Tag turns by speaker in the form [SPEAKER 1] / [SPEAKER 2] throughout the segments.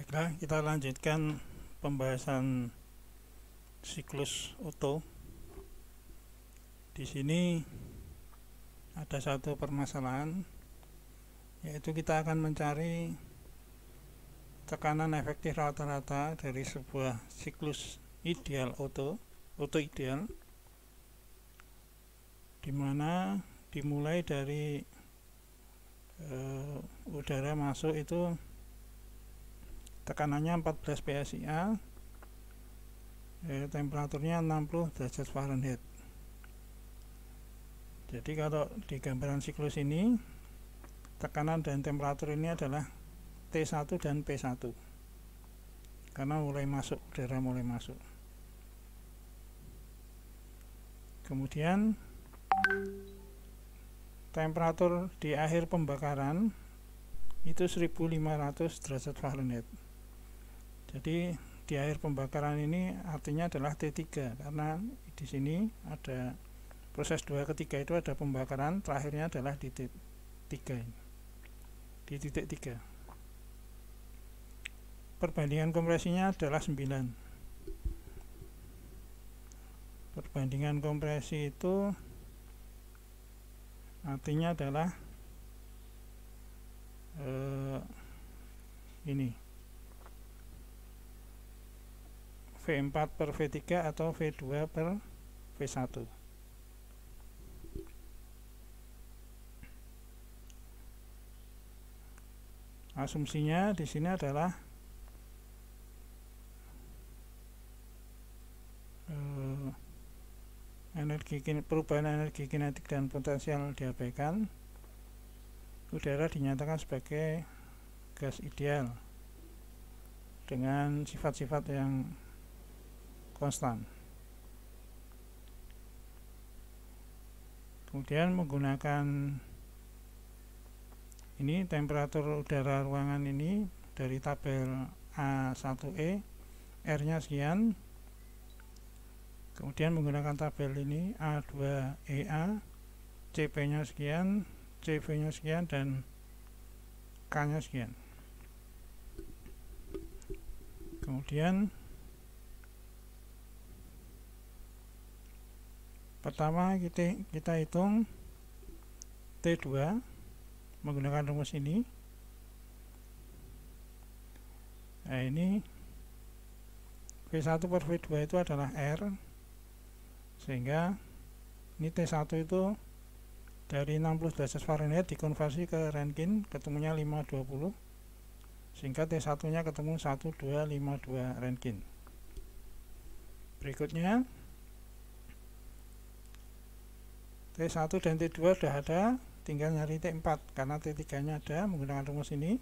[SPEAKER 1] Baiklah, kita lanjutkan pembahasan siklus Otto. Di sini ada satu permasalahan, yaitu kita akan mencari tekanan efektif rata-rata dari sebuah siklus ideal Otto ideal, di mana dimulai dari udara masuk itu tekanannya 14 PSIA, temperaturnya 60 derajat Fahrenheit. Jadi kalau di gambaran siklus ini, tekanan dan temperatur ini adalah T1 dan P1, karena udara mulai masuk. Kemudian temperatur di akhir pembakaran itu 1500 derajat Fahrenheit. Jadi di akhir pembakaran ini artinya adalah T3, karena di sini ada proses 2 ketiga, itu ada pembakaran, terakhirnya adalah di titik 3. Perbandingan kompresinya adalah 9. Perbandingan kompresi itu artinya adalah ini V4 per V3 atau V2 per V1. Asumsinya di sini adalah perubahan energi kinetik dan potensial diabaikan. Udara dinyatakan sebagai gas ideal dengan sifat-sifat yang konstan. Kemudian menggunakan ini temperatur udara ruangan ini dari tabel A1E, R-nya sekian. Kemudian menggunakan tabel ini A2EA, CP-nya sekian, CV-nya sekian, dan K-nya sekian. Kemudian pertama kita hitung T2 menggunakan rumus ini. Nah, ini V1 per V2 itu adalah R, sehingga ini T1 itu dari 60 derajat Fahrenheit dikonversi ke Rankine, ketemunya 520, sehingga T1 nya ketemu 1252 Rankine. Berikutnya T1 dan T2 sudah ada, tinggal nyari T4, karena T3 nya ada menggunakan rumus ini.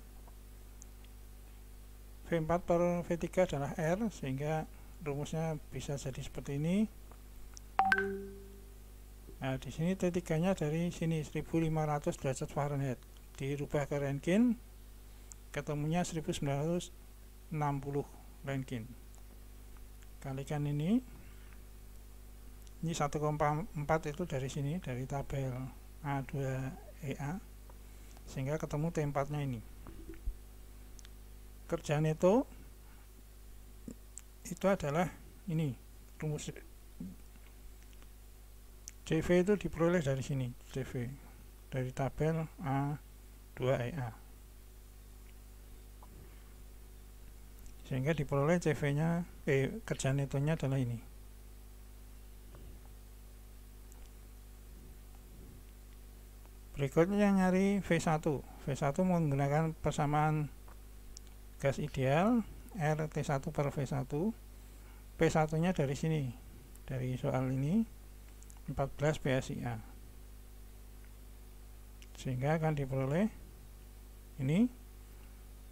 [SPEAKER 1] V4 per V3 adalah R, sehingga rumusnya bisa jadi seperti ini. Nah, di sini T3 nya dari sini 1500 derajat Fahrenheit dirubah ke Rankine, ketemunya 1960 Rankine. Kalikan ini 1,4 itu dari sini, dari tabel A2EA, sehingga ketemu T4 nya ini. Kerjaan itu adalah ini, rumus CV itu diperoleh dari sini, CV dari tabel A2EA, sehingga diperoleh CV nya, kerjaan itu nya adalah ini. Berikutnya nyari V1 menggunakan persamaan gas ideal RT1 per V1. P1 nya dari sini, dari soal ini 14 PSIA, sehingga akan diperoleh ini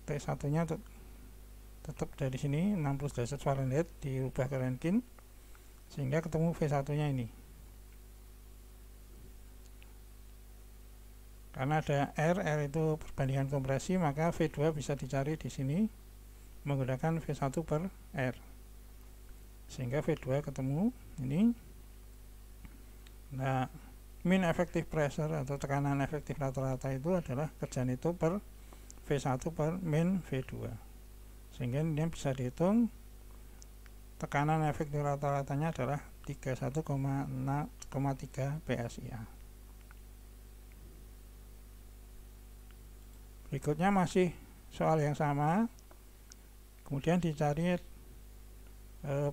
[SPEAKER 1] T1 nya tetap dari sini 60 derajat Fahrenheit dirubah ke Rankine, sehingga ketemu V1 nya ini. Karena ada R itu perbandingan kompresi, maka V2 bisa dicari di sini menggunakan V1 per R, sehingga V2 ketemu ini. Nah, mean effective pressure atau tekanan efektif rata-rata itu adalah kerjaan itu per V1 per min V2. sehingga ini bisa dihitung tekanan efektif rata-ratanya adalah 31,3 PSIA. Berikutnya masih soal yang sama, kemudian dicari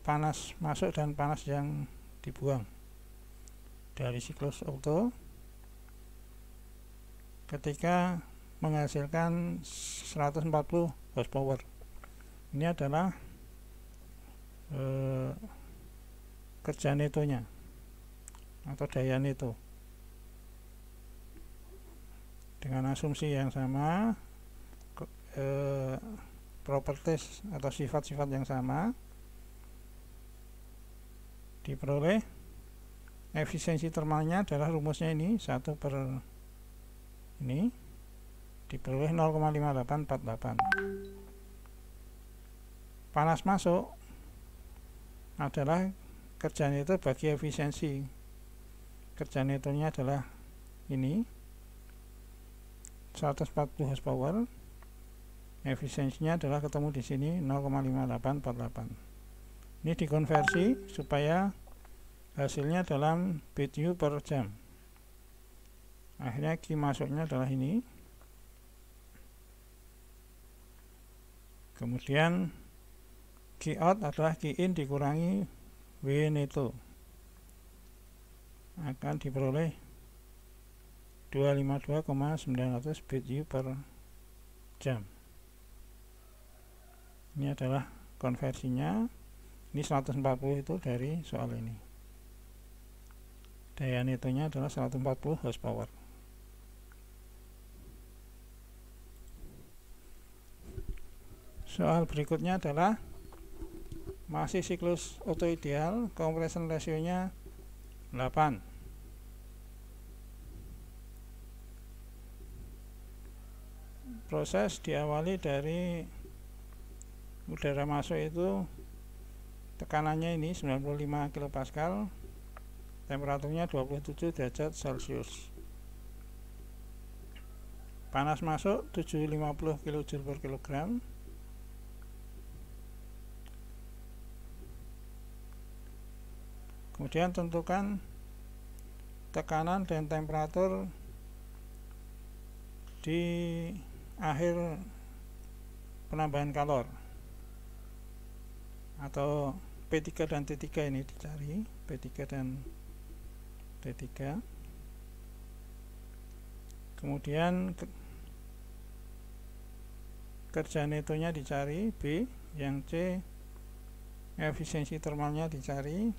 [SPEAKER 1] panas masuk dan panas yang dibuang dari siklus Otto ketika menghasilkan 140 horsepower. Ini adalah kerja netonya atau daya neto. Dengan asumsi yang sama, properties atau sifat-sifat yang sama, diperoleh efisiensi termalnya adalah rumusnya ini 1 per ini diperoleh 0,5848. Panas masuk adalah kerja neto bagi efisiensi. Kerja netonya adalah ini 140 horsepower. Efisiensinya adalah ketemu di sini 0,5848. Ini dikonversi supaya hasilnya dalam BTU per jam. Akhirnya Q masuknya adalah ini. Kemudian Q out adalah Q in dikurangi W neto, akan diperoleh 252,900 BTU per jam. Ini adalah konversinya. Ini 140 itu dari soal ini. Daya netonya adalah 140 horsepower. Soal berikutnya adalah masih siklus Otto ideal, compression ratio-nya 8. Proses diawali dari udara masuk itu tekanannya ini 95 kPa, temperaturnya 27 derajat Celcius. Panas masuk 750 kJ per kilogram. Kemudian tentukan tekanan dan temperatur di akhir penambahan kalor atau P3 dan T3 ini dicari, P3 dan T3. Kemudian kerja netonya dicari, B, yang C efisiensi termalnya dicari,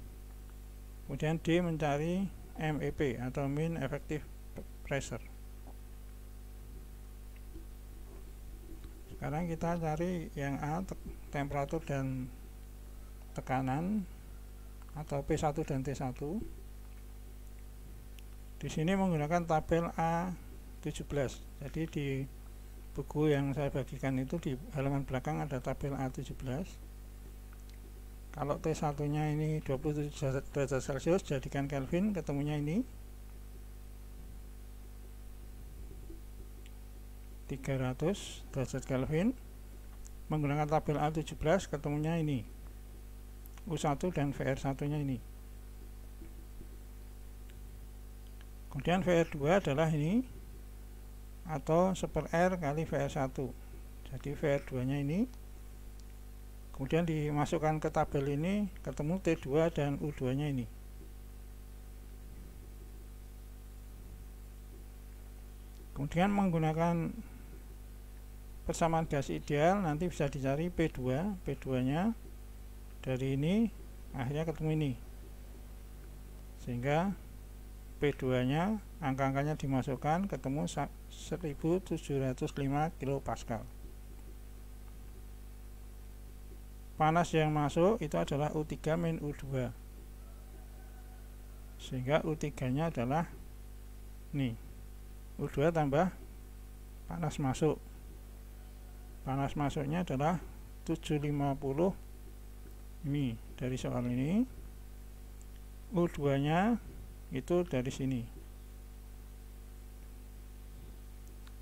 [SPEAKER 1] kemudian D mencari MEP atau mean effective pressure. Sekarang kita cari yang A, temperatur dan tekanan atau P1 dan T1. Di sini menggunakan tabel A17. Jadi di buku yang saya bagikan itu di halaman belakang ada tabel A17. Kalau T1 nya ini 27 derajat Celcius, jadikan Kelvin, ketemunya ini 300 derajat Kelvin. Menggunakan tabel A17 ketemunya ini U1 dan VR1 nya ini. Kemudian VR2 adalah ini atau 1/R kali VR1. Jadi VR2 nya ini. Kemudian dimasukkan ke tabel ini, ketemu T2 dan U2 nya ini. Kemudian menggunakan persamaan gas ideal, nanti bisa dicari P2. P2 nya dari ini, akhirnya ketemu ini. Sehingga P2 nya, angka-angkanya dimasukkan, ketemu 1705 kPa. Panas yang masuk itu adalah U3 min U2, sehingga U3 nya adalah nih U2 tambah panas masuk. Panas masuknya adalah 750 ini dari soal ini. U2 nya itu dari sini,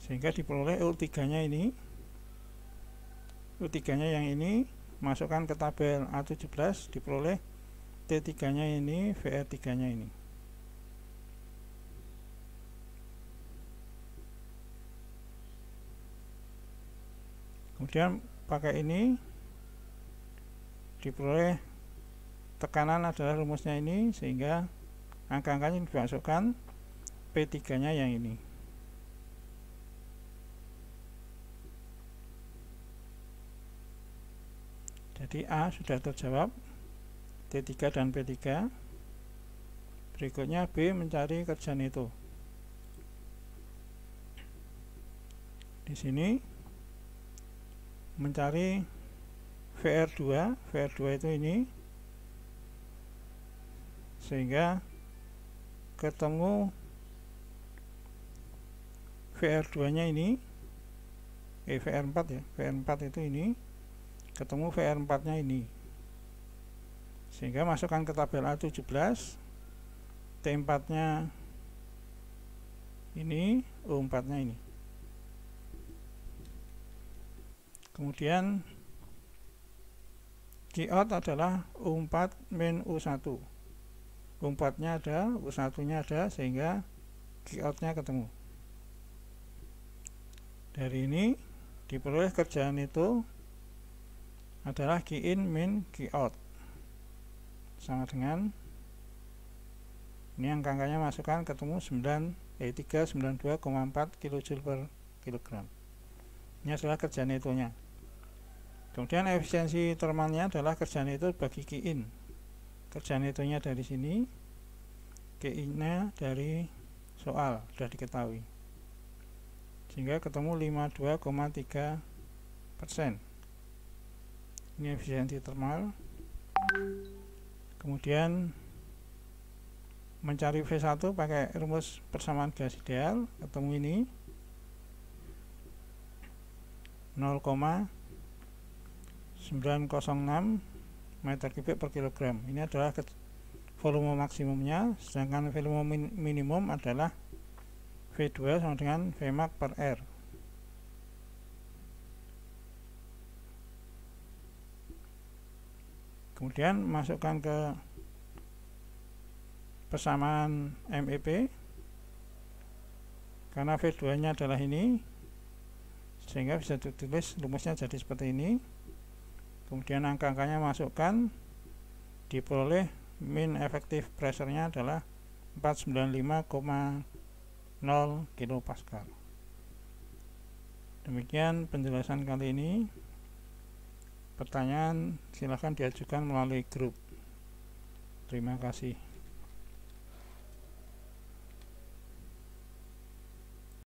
[SPEAKER 1] sehingga diperoleh U3 nya ini U3 nya yang ini, masukkan ke tabel A17, diperoleh T3 nya ini, VR3 nya ini. Kemudian pakai ini, diperoleh tekanan adalah rumusnya ini, sehingga angka-angkanya dimasukkan, P3 nya yang ini. Jadi A sudah terjawab, T3 dan P3. Berikutnya B mencari kerja neto. Di sini mencari VR2, VR2 itu ini, sehingga ketemu VR2 nya ini, VR4 ya, VR4 itu ini, ketemu VR4 nya ini, sehingga masukkan ke tabel A17, T4 nya ini, U4 nya ini. Kemudian Q-out adalah U4 min U1. U4 nya ada, U1 nya ada, sehingga Q-out nya ketemu. Dari ini diperoleh kerjaan itu adalah Q-in min Q-out, sama dengan ini, angka-angkanya masukkan, ketemu 392,4 kJ per kilogram. Ini adalah kerja netonya. Kemudian efisiensi termalnya adalah kerja neto bagi Q-in. Kerja netonya dari sini, Q-in-nya dari soal sudah diketahui, sehingga ketemu 52,3%. Ini efisiensi termal. Kemudian mencari V1 pakai rumus persamaan gas ideal, ketemu ini 0,906 meter kubik per kilogram. Ini adalah volume maksimumnya, sedangkan volume minimum adalah V2 sama dengan Vmax per R. Kemudian masukkan ke persamaan MEP, karena V2 nya adalah ini, sehingga bisa ditulis rumusnya jadi seperti ini. Kemudian angka-angkanya masukkan, diperoleh min efektif pressure-nya adalah 495,0 kPa. Demikian penjelasan kali ini. Pertanyaan silahkan diajukan melalui grup. Terima kasih.